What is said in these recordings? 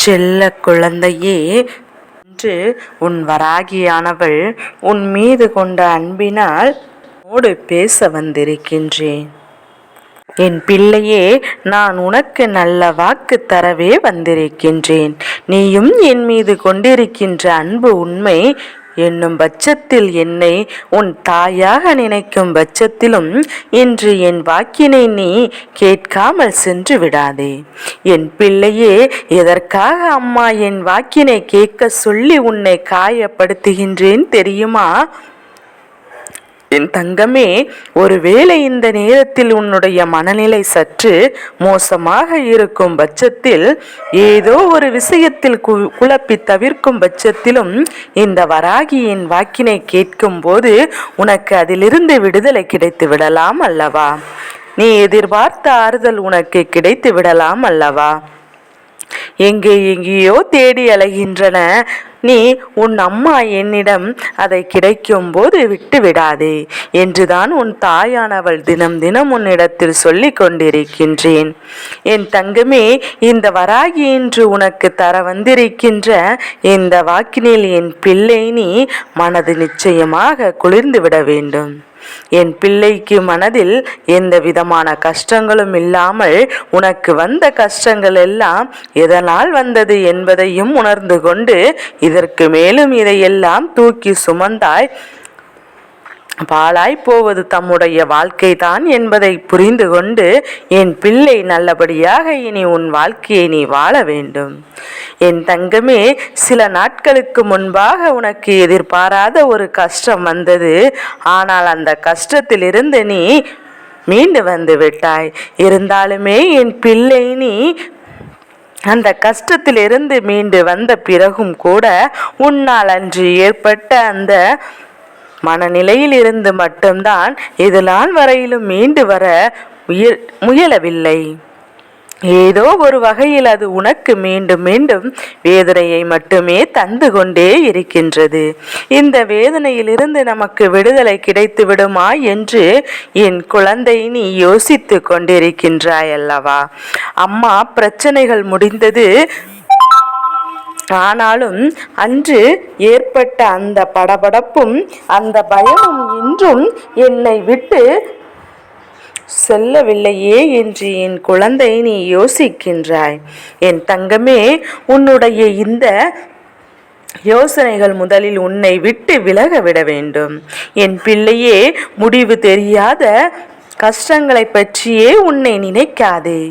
செல்ல குழந்தையே, இன்று உன் வராகியானவள் உன் மீது கொண்ட அன்பினால் உன்னோடு பேச வந்திருக்கின்றேன். என் பிள்ளையே, நான் உனக்கு நல்ல வாக்கு தரவே வந்திருக்கின்றேன். நீயும் என் மீது கொண்டிருக்கின்ற அன்பு உண்மை என்னும் பட்சத்தில், என்னை உன் தாயாக நினைக்கும் பட்சத்திலும் இன்று என் வாக்கினை நீ கேட்காமல் சென்று விடாதே. என் பிள்ளையே, எதற்காக அம்மா என் வாக்கினை கேட்க சொல்லி உன்னை காயப்படுத்துகின்றேன் தெரியுமா? என் தங்கமே, ஒருவேளை இந்த நேரத்தில் உன்னுடைய மனநிலை சற்று மோசமாக இருக்கும் பட்சத்தில், ஏதோ ஒரு விஷயத்தில் குழப்பி தவிர்க்கும் பட்சத்திலும் இந்த வராகியின் வாக்கினை கேட்கும் போது உனக்கு அதிலிருந்து விடுதலை கிடைத்து விடலாம் அல்லவா? நீ எதிர்பார்த்த ஆறுதல் உனக்கு கிடைத்து விடலாம் அல்லவா? எங்கேயோ தேடி அலைகின்றன. நீ உன் அம்மா என்னிடம் அதை கிடைக்கும் போது விட்டு விடாதே என்றுதான் உன் தாயானவள் தினம் தினம் உன்னிடத்தில் சொல்லி கொண்டிருக்கின்றேன். என் தங்கமே, இந்த வராகி என்று உனக்கு தர வந்திருக்கின்ற இந்த வாக்கினில் என் பிள்ளை நீ மனது நிச்சயமாக குளிர்ந்து விட வேண்டும். என் பிள்ளைக்கு மனதில் எந்த விதமான கஷ்டங்களும் இல்லாமல் உனக்கு வந்த கஷ்டங்கள் எல்லாம் எதனால் வந்தது என்பதையும் உணர்ந்து கொண்டு இதற்கு மேலும் இதையெல்லாம் தூக்கி சுமந்தாய் பாழாய் போவது தம்முடைய வாழ்க்கை தான் என்பதை புரிந்து கொண்டு என் பிள்ளை நல்லபடியாக இனி உன் வாழ்க்கையை நீ வாழ வேண்டும். என் தங்கமே, சில நாட்களுக்கு முன்பாக உனக்கு எதிர்பாராத ஒரு கஷ்டம் வந்தது. ஆனால் அந்த கஷ்டத்திலிருந்து நீ மீண்டு வந்து விட்டாய். இருந்தாலுமே என் பிள்ளை நீ அந்த கஷ்டத்திலிருந்து மீண்டு வந்த பிறகும் கூட உன்னால் அன்று ஏற்பட்ட அந்த மனநிலையில் இருந்து மட்டும்தான் இதனால் வரையிலும் மீண்டு வர முயலவில்லை. ஏதோ ஒரு வகையில் அது உனக்கு மீண்டும் மீண்டும் வேதனையை மட்டுமே தந்து கொண்டே இருக்கின்றது. இந்த வேதனையிலிருந்து நமக்கு விடுதலை கிடைத்து விடுமா என்று என் குழந்தை நீ யோசித்து கொண்டிருக்கின்றாய் அல்லவா? அம்மா பிரச்சனைகள் முடிந்தது. ஆனாலும் அன்று ஏற்பட்ட அந்த படபடப்பும் அந்த பயமும் இன்றும் என்னை விட்டு செல்லவில்லையே என்று என் குழந்தை நீ யோசிக்கின்றாய். என் தங்கமே, உன்னுடைய இந்த யோசனைகள் முதலில் உன்னை விட்டு விலக விட வேண்டும். என் பிள்ளையே, முடிவு தெரியாத கஷ்டங்களை பற்றியே உன்னை நினைக்காதே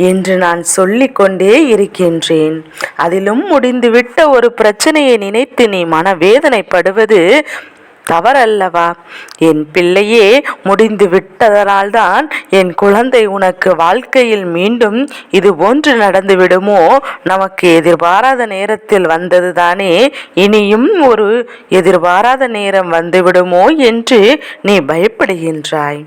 என்று நான் சொல்லிக் கொண்டே இருக்கின்றேன். அதிலும் முடிந்துவிட்ட ஒரு பிரச்சனையை நினைத்து நீ மனவேதனைப்படுவது தவறல்லவா? என் பிள்ளையே, முடிந்து விட்டதனால்தான் என் குழந்தை உனக்கு வாழ்க்கையில் மீண்டும் இது போன்று நடந்து விடுமோ, நமக்கு எதிர்பாராத நேரத்தில் வந்தது தானே, இனியும் ஒரு எதிர்பாராத நேரம் வந்துவிடுமோ என்று நீ பயப்படுகின்றாய்.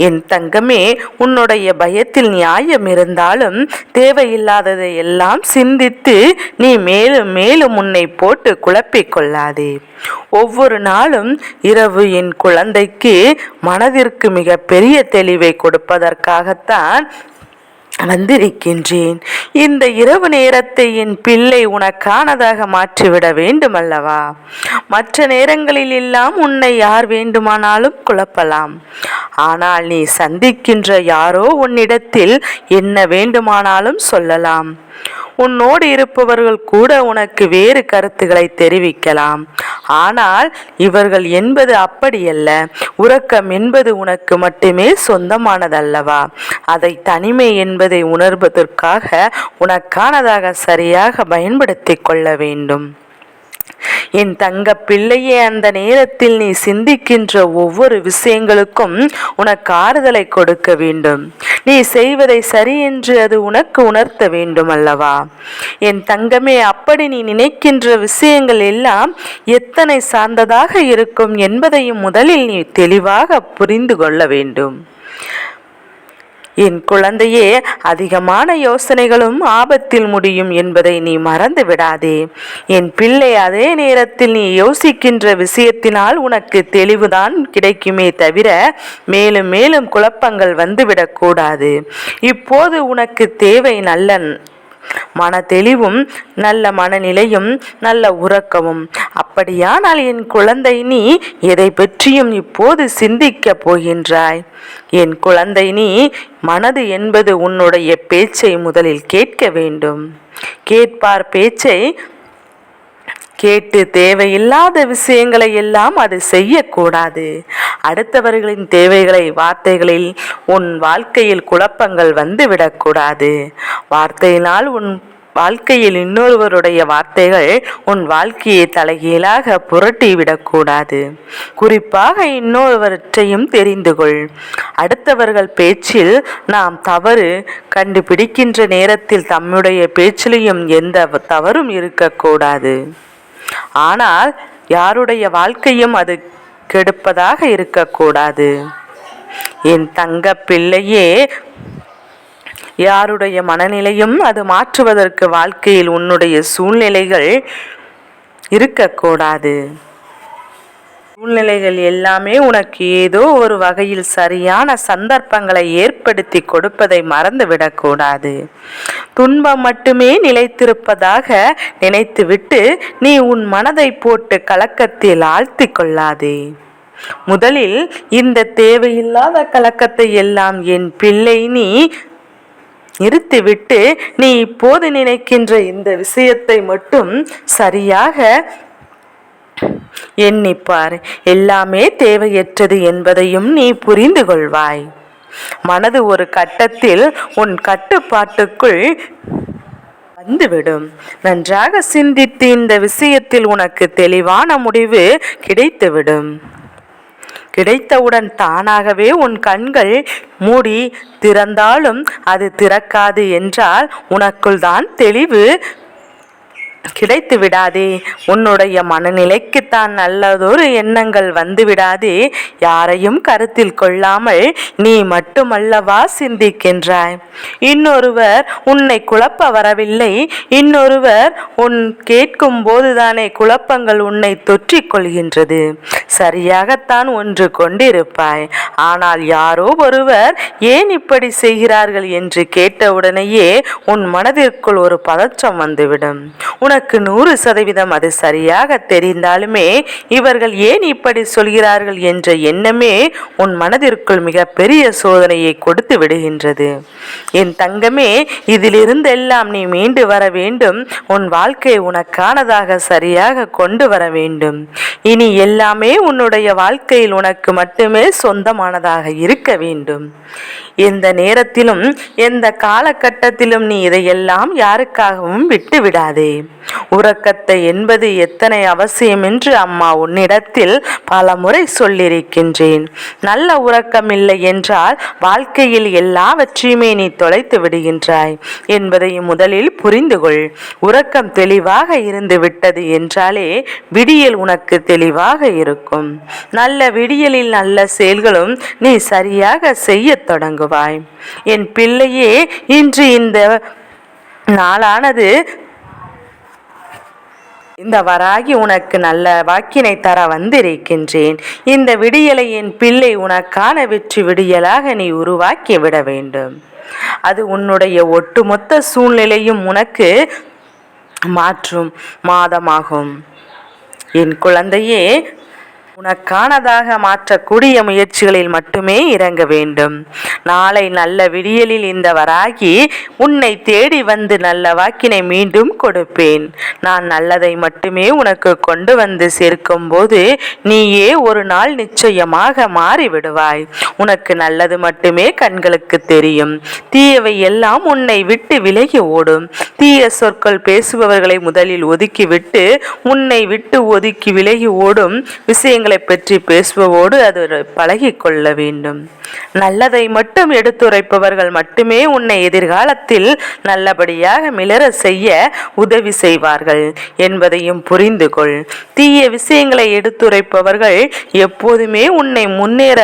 என் தங்கமே, உன்னுடைய பயத்தில் நியாயம் இருந்தாலும் தேவையில்லாததை எல்லாம் சிந்தித்து நீ மேலும் மேலும் உன்னை போட்டு குழப்பிக் கொள்ளாதே. ஒவ்வொரு நாளும் இரவு என் குழந்தைக்கு மனதிற்கு மிக பெரிய தெளிவை கொடுப்பதற்காகத்தான் வந்திருக்கின்றேன். இந்த இரவு நேரத்தை என் பிள்ளை உனக்கானதாக மாற்றிவிட வேண்டும் அல்லவா? மற்ற நேரங்களில் எல்லாம் உன்னை யார் வேண்டுமானாலும் குழப்பலாம். ஆனால் நீ சந்திக்கின்ற யாரோ உன்னிடத்தில் என்ன வேண்டுமானாலும் சொல்லலாம். உன்னோடு இருப்பவர்கள் கூட உனக்கு வேறு கருத்துக்களை தெரிவிக்கலாம். ஆனால் இவர்கள் என்பது அப்படியல்ல. உறக்கம் என்பது உனக்கு மட்டுமே சொந்தமானதல்லவா? அதை தனிமை என்பதை உணர்வதற்காக உனக்கானதாக சரியாக பயன்படுத்தி கொள்ள வேண்டும். என் தங்க பிள்ளையே, அந்த நேரத்தில் நீ சிந்திக்கின்ற ஒவ்வொரு விஷயங்களுக்கும் உனக்கு ஆறுதலை கொடுக்க வேண்டும். நீ செய்வதை சரி என்று அது உனக்கு உணர்த்த வேண்டும் அல்லவா? என் தங்கமே, அப்படி நீ நினைக்கின்ற விஷயங்கள் எல்லாம் எத்தனை சார்ந்ததாக இருக்கும் என்பதையும் முதலில் நீ தெளிவாக புரிந்து கொள்ள வேண்டும். என் குழந்தையே, அதிகமான யோசனைகளும் ஆபத்தில் முடியும் என்பதை நீ மறந்து விடாதே. என் பிள்ளை, அதே நேரத்தில் நீ யோசிக்கின்ற விஷயத்தினால் உனக்கு தெளிவுதான் கிடைக்குமே தவிர மேலும் மேலும் குழப்பங்கள் வந்துவிடக்கூடாது. இப்போது உனக்கு தேவை நல்ல மன தெளிவும் நல்ல மனநிலையும் நல்ல உறக்கமும். அப்படியானால் என் குழந்தை, நீ எதை பற்றியும் இப்போது சிந்திக்கப் போகின்றாய்? என் குழந்தை, நீ மனது என்பது உன்னுடைய பேச்சை முதலில் கேட்க வேண்டும். கேட்பார் பேச்சை கேட்டு தேவையில்லாத விஷயங்களை எல்லாம் அது செய்யக்கூடாது. அடுத்தவர்களின் தேவைகளை வார்த்தைகளில் உன் வாழ்க்கையில் குழப்பங்கள் வந்துவிடக்கூடாது. வார்த்தையினால் உன் வாழ்க்கையில் இன்னொருவருடைய வார்த்தைகள் உன் வாழ்க்கையை தலைகீழாக புரட்டிவிடக்கூடாது. குறிப்பாக இன்னொருவற்றையும் தெரிந்து கொள். அடுத்தவர்கள் பேச்சில் நாம் தவறு கண்டுபிடிக்கின்ற நேரத்தில் தம்முடைய பேச்சிலையும் எந்த தவறும் இருக்கக்கூடாது. ஆனால் யாருடைய வாழ்க்கையும் அது கெடுப்பதாக இருக்கக்கூடாது. என் தங்க பிள்ளையே, யாருடைய மனநிலையும் அது மாற்றுவதற்கு வாழ்க்கையில் உன்னுடைய சூழ்நிலைகள் இருக்கக்கூடாது. சூழ்நிலைகள் எல்லாமே உனக்கு ஏதோ ஒரு வகையில் சரியான சந்தர்ப்பங்களை ஏற்படுத்தி கொடுப்பதை மறந்துவிடக்கூடாது. துன்பம் மட்டுமே நிலைத்திருப்பதாக நினைத்துவிட்டு நீ உன் மனதை போட்டு கலக்கத்தில் ஆழ்த்தி கொள்ளாதே. முதலில் இந்த தேவையில்லாத கலக்கத்தை எல்லாம் என் பிள்ளை நீ நிறுத்திவிட்டு நீ இப்போது நினைக்கின்ற இந்த விஷயத்தை மட்டும் சரியாக எண்ணிப்பார். எல்லாமே தேவையற்றது என்பதையும் நீ புரிந்து கொள்வாய். மனது ஒரு கட்டத்தில் உன் கட்டுப்பாட்டுக்குள் வந்துவிடும். நன்றாக சிந்தித்து இந்த விஷயத்தில் உனக்கு தெளிவான முடிவு கிடைத்துவிடும். கிடைத்தவுடன் தானாகவே உன் கண்கள் மூடி திறந்தாலும் அது திறக்காது என்றால் உனக்குள் தான் தெளிவு கிடைத்து விடாதே. உன்னுடைய மனநிலைக்கு தான் நல்லதொரு எண்ணங்கள் வந்து விடாதே. யாரையும் கருத்தில் கொள்ளாமல் நீ மட்டுமல்லவா சிந்திக்கின்றாய்? இன்னொருவர் உன்னை குழப்ப வரவில்லை. இன்னொருவர் உன் கேட்கும் போதுதானே குழப்பங்கள் உன்னை தொற்றிக் கொள்கின்றது. சரியாகத்தான் ஒன்று கொண்டிருப்பாய். ஆனால் யாரோ ஒருவர் ஏன் இப்படி செய்கிறார்கள் என்று கேட்டவுடனேயே உன் மனதிற்குள் ஒரு பதற்றம் வந்துவிடும். உனக்கு 100% அது சரியாக தெரிந்தாலுமே இவர்கள் ஏன் இப்படி சொல்கிறார்கள் என்ற எண்ணமே உன் மனதிற்குள் மிக பெரிய சோதனையை கொடுத்து விடுகின்றது. என் தங்கமே, இதிலிருந்தெல்லாம் நீ மீண்டு வர வேண்டும். உன் வாழ்க்கையை உனக்கானதாக சரியாக கொண்டு வர வேண்டும். இனி எல்லாமே உன்னுடைய வாழ்க்கையில் உனக்கு மட்டுமே சொந்தமானதாக இருக்க வேண்டும். எந்த நேரத்திலும் எந்த காலகட்டத்திலும் நீ இதையெல்லாம் யாருக்காகவும் விட்டு விடாதே. உறக்கத்தை என்பது எத்தனை அவசியம் என்று அம்மா உன்னிடத்தில் பல முறை சொல்லியிருக்கின்றேன். நல்ல உறக்கம் இல்லை என்றால் வாழ்க்கையில் எல்லாவற்றையுமே நீ தொலைத்து விடுகின்றாய் என்பதை முதலில் புரிந்து கொள். உறக்கம் தெளிவாக இருந்து விட்டது என்றாலே விடியல் உனக்கு தெளிவாக இருக்கும். நல்ல விடியலில் நல்ல செயல்களும் நீ சரியாக செய்ய தொடங்குவாய். என் பிள்ளையே, இன்று இந்த நாளானது இந்த வராகி உனக்கு நல்ல வாக்கினை தர வந்திருக்கின்றேன். இந்த விடியலை என் பிள்ளை உனக்கான வெற்றி விடியலாக நீ உருவாக்கி விட வேண்டும். அது உன்னுடைய ஒட்டுமொத்த சூழ்நிலையும் உனக்கு மாற்றும் மாதமாகும். என் குழந்தையே, உனக்கானதாக மாற்றக்கூடிய முயற்சிகளில் மட்டுமே இறங்க வேண்டும். நாளை நல்ல விடியலில் இந்த வராகி உன்னை தேடி வந்து நல்ல வாக்கினை மீண்டும் கொடுப்பேன். நான் நல்லதை மட்டுமே உனக்கு கொண்டு வந்து சேர்க்கும் போது நீயே ஒரு நாள் நிச்சயமாக மாறிவிடுவாய். உனக்கு நல்லது மட்டுமே கண்களுக்கு தெரியும். தீயவை எல்லாம் உன்னை விட்டு விலகி ஓடும். தீய சொற்கள் பேசுபவர்களை முதலில் ஒதுக்கிவிட்டு உன்னை விட்டு ஒதுக்கி விலகி ஓடும் விஷயங்கள் பற்றி பேசுவோடு அது பழகி கொள்ள வேண்டும். நல்லதை மட்டும் எடுத்துரைப்பவர்கள் மட்டுமே உன்னை எதிர்காலத்தில் நல்லபடியாக மிளர செய்ய உதவி செய்வார்கள் என்பதையும் புரிந்து கொள். தீய விஷயங்களை எடுத்துரைப்பவர்கள் எப்போதுமே உன்னை முன்னேற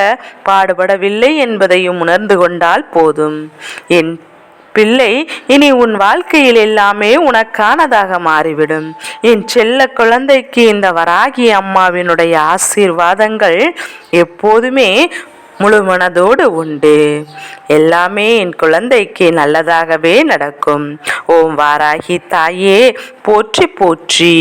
பாடுபடவில்லை என்பதையும் உணர்ந்து கொண்டால் போதும். என் பிள்ளை, இனி உன் வாழ்க்கையில் எல்லாமே உனக்கானதாக மாறிவிடும். என் செல்ல குழந்தைக்கு இந்த வராகி அம்மாவினுடைய ஆசீர்வாதங்கள் எப்போதுமே முழு மனதோடு உண்டு. எல்லாமே என் குழந்தைக்கு நல்லதாகவே நடக்கும். ஓம் வாராகி தாயே போற்றி போற்றி.